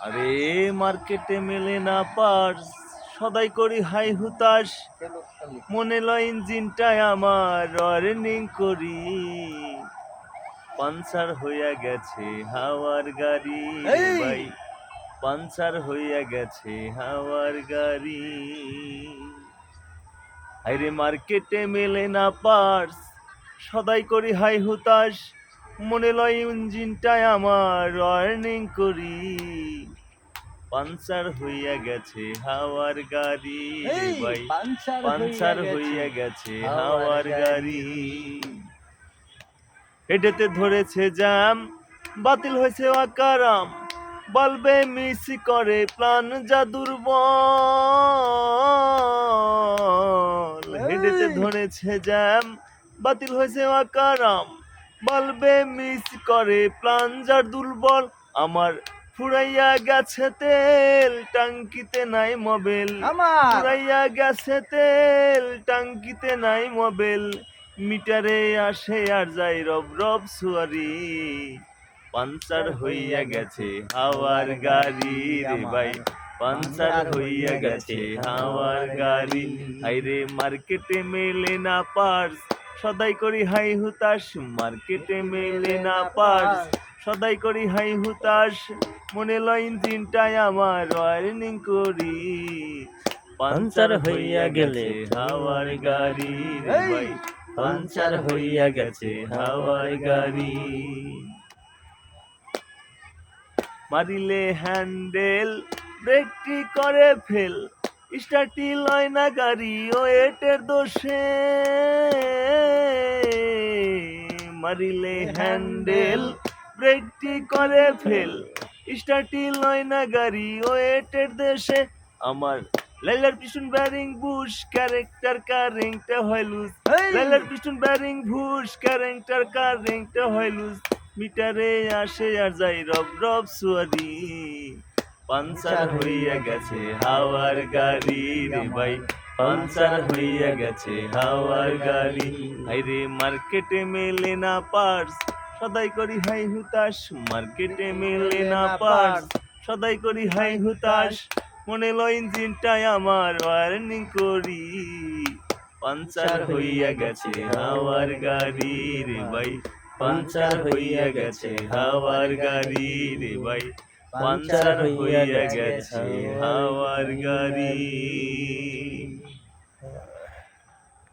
আরে মার্কেটে মেলে না পার্স, সদাই করি হাই হুতাশ, মনে লয় ইঞ্জিনটাই আমার রানিং করি। পাঞ্চার হইয়া গেছে হাওয়ার গাড়ি রে ভাই, পাঞ্চার হইয়া গেছে হাওয়ার গাড়ি। হাইরে মার্কেটে মেলে না পার্স, সদাই করি হাই হুতাশ, মনে লয় ইঞ্জিনটাই আমার রানিং করি। পাঞ্চার হইয়া গেছে হাওয়ার গাড়ি রে ভাই, পাঞ্চার হইয়া গেছে হাওয়ার গাড়ি। হেডেতে ধরেছে জ্যাম, বাতিল হয়েছে আকারাম, বলবে মিস করে প্লান যা দুর্বল। হেডেতে ধরেছে জ্যাম, বাতিল হয়েছে আকারাম, বলবে মিস করে প্লান যা দুর্বল। আমার ফুরাইয়া গেছে তেল, টাঙ্কিতে নাই মোবিল, ফুরাইয়া গেছে তেল, টাঙ্কিতে নাই মোবিল। মিটারে আসে আর যাই রব রব সুয়ারি, পাঞ্চার হইয়া গেছে হাওয়ার গাড়ি রে ভাই, পাঞ্চার হইয়া গেছে হাওয়ার গাড়ি। হাইরে মার্কেটে মেলে না পার্স, সদাই করি হাই হুতাশ, মার্কেটে মেলে না পার্স, সদাই করি হাই হুতাশ, মনে লয় ইঞ্জিনটাই আমার রানিং করি। পাঞ্চার হইয়া গেছে হাওয়ার গাড়ি রে ভাই, পাঞ্চার হইয়া গেছে হাওয়ার গাড়ি। মারিলে হ্যান্ডেল, ব্রেকটি করে ফেল, স্টার্টই লয় না গাড়ি ওয়েটের দোষে। মারিলে হ্যান্ডেল, ব্রেকটি করে ফেল, স্টার্টই লয় না গাড়ি ওয়েটের দেশে। আমার লাইলার পিছন ব্যারিং বুশ, ক্যারেক্টার কারেন্টটা হয় লুজ, লাইলার পিছন ব্যারিং বুশ, ক্যারেক্টার কারেন্টটা হয় লুজ। মিটারে আসে আর যাই রব রব সুয়ারি, পাঞ্চার হইয়া গেছে হাওয়ার গাড়ি রে ভাই, পাঞ্চার হইয়া গেছে হাওয়ার গাড়ি। হাইরে মার্কেটে মেলে না পার্স, সদাই করি হাই হুতাশ, মার্কেটে মেলে না পার্স, সদাই করি হাই হুতাশ, মনে লয় ইঞ্জিনটাই আমার রানিং করি। পাঞ্চার হইয়া গেছে হাওয়ার গাড়ি রে ভাই, পাঞ্চার হইয়া গেছে হাওয়ার গাড়ি রে ভাই, পাঞ্চার হইয়া গেছে হাওয়ার গাড়ি।